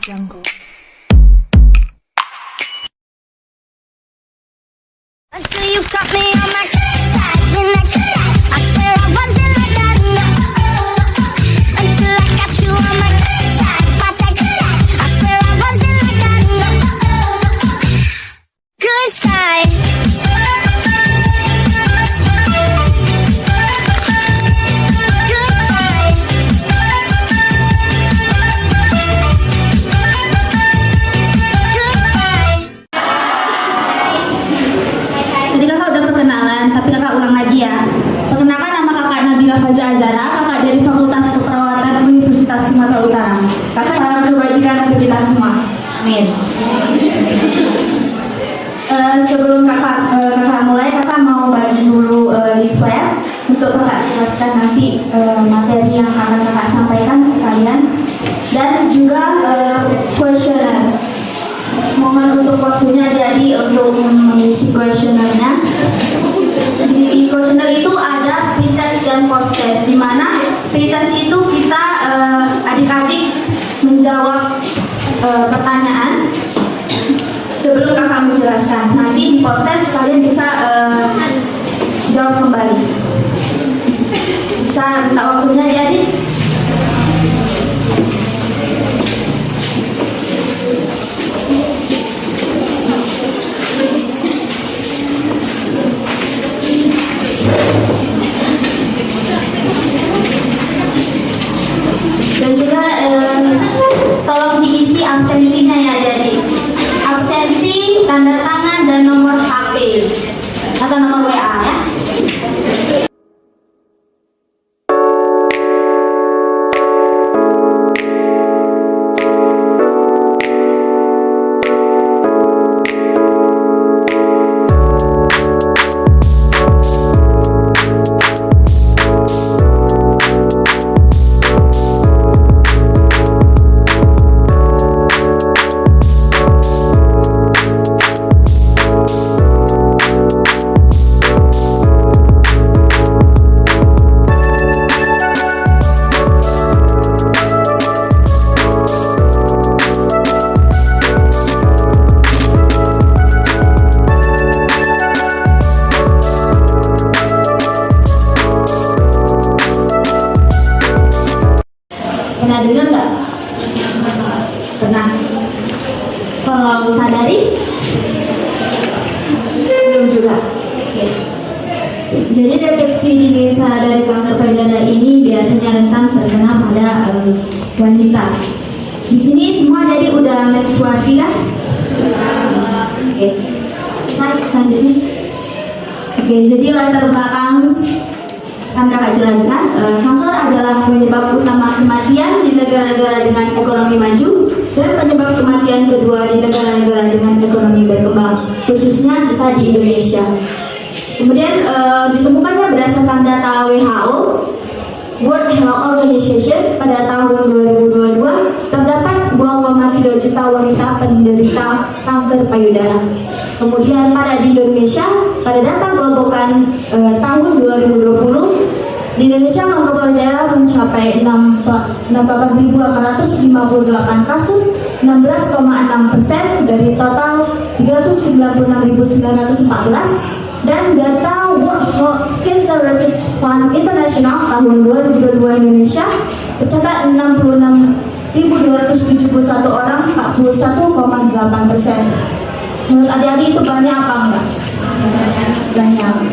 Jungle. Until you caught me on my good side, and I swear I wasn't like that, no. Until I got you on my good side, but that good side, I swear I wasn't like that, no. Good side. Good side. Good side. Tadi kakak udah perkenalan, tapi kakak ulang lagi ya. Perkenalkan, nama kakak Nabila Faza Azara, kakak dari Fakultas Keperawatan Universitas Sumatera Utara. Kakak salam kebajikan untuk kita semua. Amin. Sebelum kakak mulai, kakak mau bagi dulu leaflet untuk kakak jelaskan nanti materi yang akan kakak sampaikan ke kalian, dan juga kuesioner. Mohon untuk waktunya jadi untuk mengisi kuesionernya. Di kuesioner itu ada pretest dan post-test, di mana pretest itu kita adik-adik menjawab pertanyaan sebelum kakak menjelaskan. Nanti di post-test kalian bisa jawab kembali. Bisa minta waktunya adik-adik? Dan juga tolong diisi absensinya ya, jadi absensi, tanda tangan, dan nomor HP atau nomor WA ya. Pernah dengar nggak? Pernah. Kalau sadari? Belum juga. Oke. Jadi deteksi dini sadari kanker payudara ini biasanya rentan terkena pada wanita. Di sini semua jadi udah menstruasi kan? Oke. Slide selanjutnya. Oke, jadi latar belakang akan kakak jelaskan. Kanker adalah penyebab utama kematian di negara-negara dengan ekonomi maju dan penyebab kematian kedua di negara-negara dengan ekonomi berkembang, khususnya kita di Indonesia. Kemudian ditemukannya berdasarkan data WHO, World Health Organization, pada tahun 2022 terdapat 2,3 juta wanita penderita kanker payudara. Kemudian pada di Indonesia, pada data Globokan tahun 2020, di Indonesia kanker payudara mencapai 64.858 kasus, 16,6% dari total 396.914. Dan data World Cancer Research Fund International tahun 2022 Indonesia tercatat 66.271 orang, 41,8%. Menurut adik-adik itu banyak apa enggak? Banyak.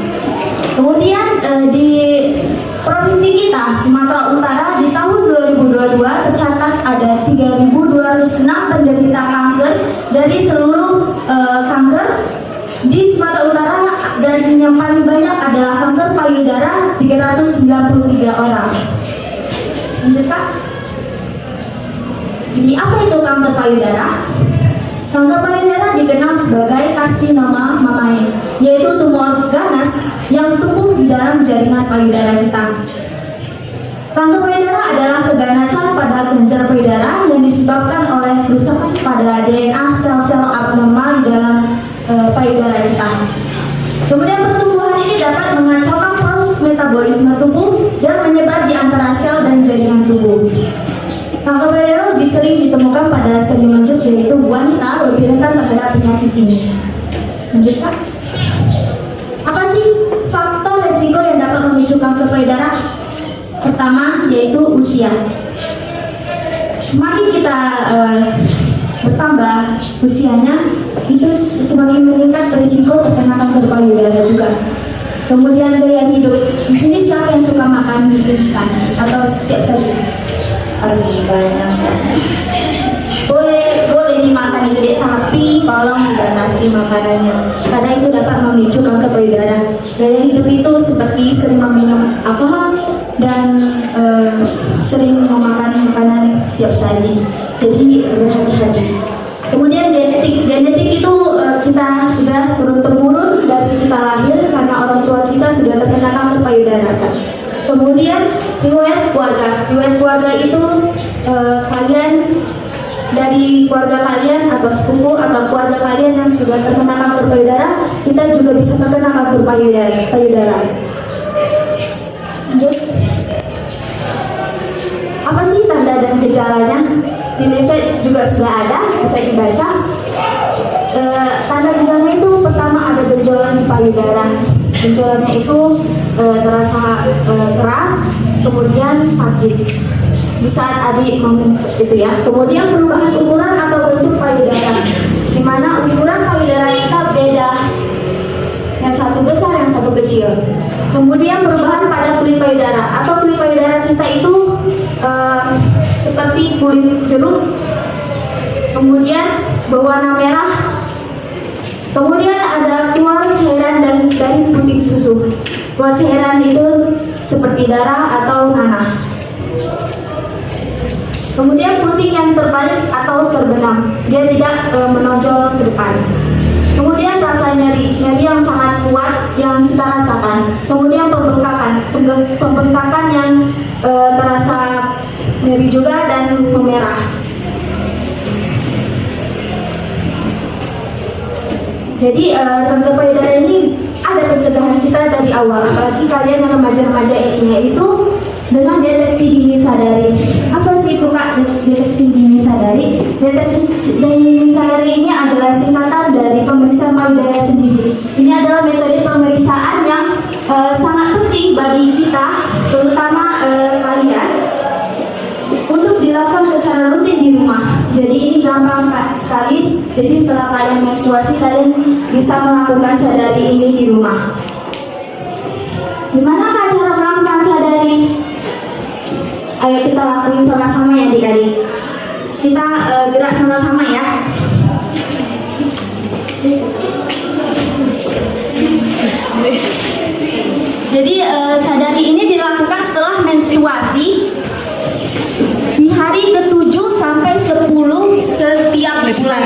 Kemudian di provinsi kita, Sumatera Utara, di tahun 2022 tercatat ada 3.206 penderita kanker dari seluruh kanker di Sumatera Utara, dan yang paling banyak adalah kanker payudara, 393 orang. Lanjut Kak. Jadi apa itu kanker payudara? Kanker payudara dikenal sebagai karsinoma mamae, yaitu tumor ganas yang tumbuh di dalam jaringan payudara kita. Kanker payudara adalah keganasan pada kelenjar payudara yang disebabkan oleh kerusakan pada DNA sel-sel abnormal di dalam payudara kita. Kemudian pertumbuhan ini dapat mengacaukan proses metabolisme tubuh dan menyebar di antara sel dan jaringan tubuh. Kanker payudara lebih sering ditemukan pada stadium terpapar penyakit ini. Lanjutkan. Apa sih faktor resiko yang dapat memicu kanker payudara? Pertama, yaitu usia. Semakin kita bertambah usianya, itu semakin meningkat risiko terkena kanker payudara juga. Kemudian gaya hidup. Di sini siapa yang suka makan instan atau siap saji? Banyak. Boleh dimakan itu deh, tapi tolong dibatasi makanannya karena itu dapat memicu kanker payudara. Gaya hidup itu seperti sering meminum alkohol dan sering memakan makanan siap saji. Jadi berhati-hati. Kemudian genetik itu kita sudah turun-temurun dari kita lahir karena orang tua kita sudah terkena kanker payudara. Kemudian riwayat keluarga itu kalian dari keluarga kalian atau sepupu atau keluarga kalian yang sudah terkena kanker payudara, kita juga bisa terkena kanker payudara. Lanjut. Apa sih tanda dan gejalanya? Di leaflet juga sudah ada, bisa dibaca. Tanda gejalanya itu pertama ada benjolan di payudara. Benjolannya itu terasa keras, kemudian sakit di saat adik itu ya. Kemudian perubahan ukuran atau bentuk payudara, di mana ukuran payudara kita beda, yang satu besar, yang satu kecil. Kemudian perubahan pada kulit payudara atau kulit payudara kita itu seperti kulit jeruk, kemudian berwarna merah, kemudian ada keluar cairan dari puting susu. Keluar cairan itu seperti darah atau nanah. Kemudian puting yang terbalik atau terbenam, dia tidak menonjol ke depan. Kemudian rasa nyeri yang sangat kuat yang kita rasakan. Kemudian pembengkakan yang terasa nyeri juga dan memerah. Jadi kanker payudara ini ada pencegahan kita dari awal, apalagi kalian yang remaja-remaja ini, yaitu dengan deteksi dini sadari. Apa sih itu Kak deteksi dini sadari? Deteksi dini sadari ini adalah singkatan dari pemeriksaan payudara sendiri. Ini adalah metode pemeriksaan yang sangat penting bagi kita, terutama kalian, untuk dilakukan secara rutin di rumah. Jadi ini gampang sekali. Jadi setelah kalian menstruasi, kalian bisa melakukan sadari ini di rumah. Gimana Kak cara melakukan sadari? Ayo kita lakuin sama-sama ya adik-adik. Kita gerak sama-sama ya. Jadi sadari ini dilakukan setelah menstruasi di hari ke-7 sampai 10 setiap bulan.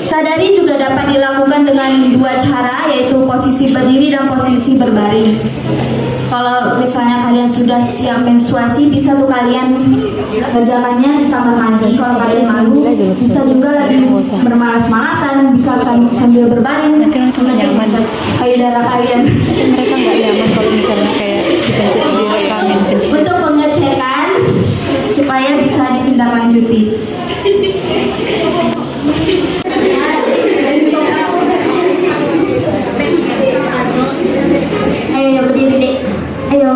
Sadari juga dapat dilakukan dengan dua cara, yaitu posisi berdiri dan posisi berbaring. Kalau misalnya kalian sudah siap menstruasi, bisa tuh kalian berjalannya di kamar mandi. Kalau kalian malu, bisa juga lagi bermalas-malasan, bisa sambil berbaring mengecek payudara kalian. Mereka nggak nyaman kalau misalnya kayak dipencet direkam. Untuk pengecekan supaya bisa ditindaklanjuti. Ayo berdiri dek. Ayo.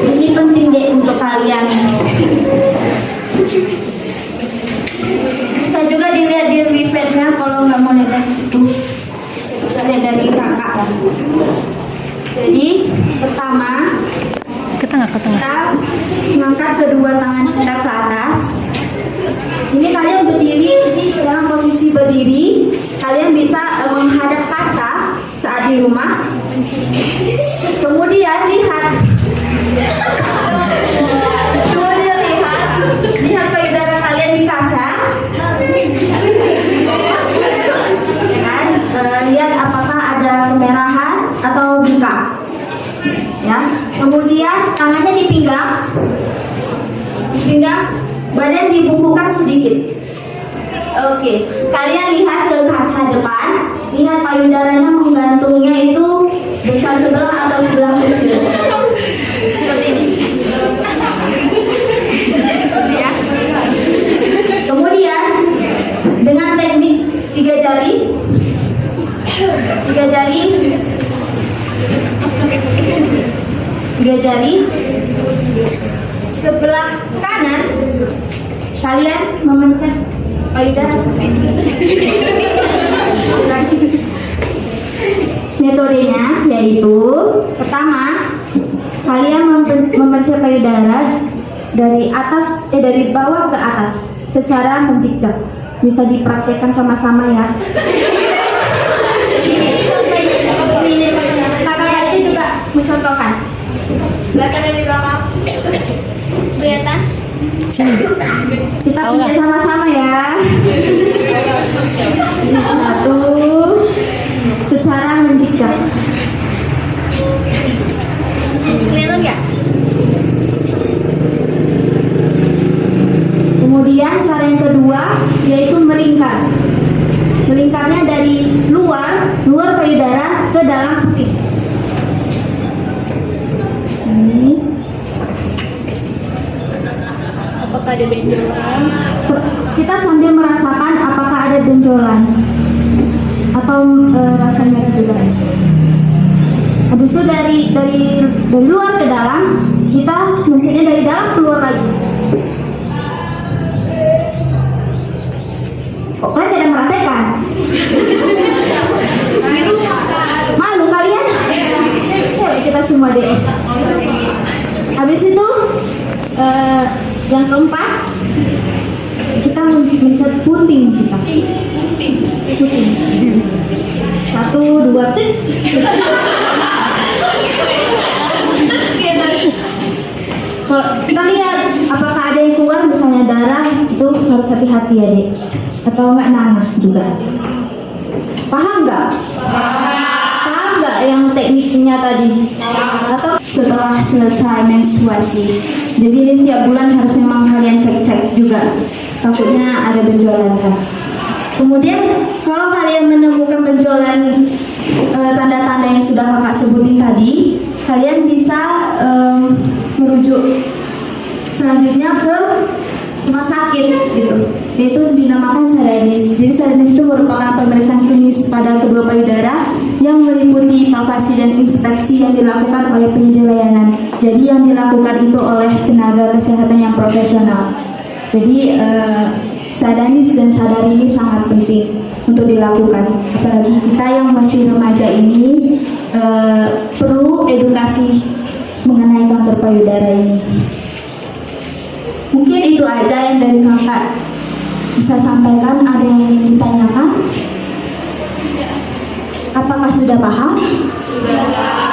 Ini penting dek untuk kalian. Bisa juga dilihat di leafletnya kalau nggak mau lihat itu. Kita lihat dari kakak ya. Jadi pertama Ke tengah. kita mengangkat kedua tangan kita ke atas. Ini kalian berdiri, jadi dalam posisi berdiri kalian bisa menghadap kaca saat di rumah. Kemudian lihat payudara kalian di kaca. Lihat apakah ada kemerahan atau bengkak. Ya. Kemudian tangannya di pinggang, badan dibungkukkan sedikit. Oke, kalian lihat ke kaca depan, lihat payudaranya menggantungnya itu besar sebelah jari. Sebelah kanan kalian memencet payudara sampai metodenya yaitu pertama kalian memencet payudara dari bawah ke atas secara menjikjak. Bisa dipraktekkan sama-sama ya. Kakak itu juga mencontohkan. Belakang dari belakang. Kelihatan? Kita pencet sama-sama ya. Satu, secara menjikjak. Kelihatan nggak? Kemudian cara yang kedua yaitu melingkar. Melingkarnya dari luar payudara ke dalam puting. Ini. Apakah ada benjolan? Kita sambil merasakan apakah ada benjolan atau rasanya juga. Habis itu dari luar ke dalam, kita mencetnya dari dalam keluar lagi. Kok kalian tidak merasakan? Malu kalian? Cewek kita semua deh. Habis itu yang keempat kita mencet puting kita. Puting. 1, 2, tik. Kalau kita lihat apakah ada yang keluar misalnya darah, itu harus hati-hati ya dek. Atau enggak nanah juga. Paham nggak? Paham nggak yang tekniknya tadi? Atau setelah selesai menstruasi. Jadi ini setiap bulan harus memang kalian cek-cek juga. Takutnya ada benjolan kan. Kemudian kalau kalian menemukan benjolan tanda-tanda yang sudah kakak sebutin tadi, kalian bisa merujuk selanjutnya ke rumah sakit gitu. Itu dinamakan sadanis. Jadi sadanis itu merupakan pemeriksaan klinis pada kedua payudara yang meliputi palpasi dan inspeksi yang dilakukan oleh penyedia layanan. Jadi yang dilakukan itu oleh tenaga kesehatan yang profesional. Jadi sadanis dan sadar ini sangat penting untuk dilakukan. Apalagi kita yang masih remaja ini perlu edukasi mengenai kanker payudara ini. Mungkin itu aja yang dari kakak bisa sampaikan. Ada yang ingin ditanyakan? Apakah sudah paham? Sudah.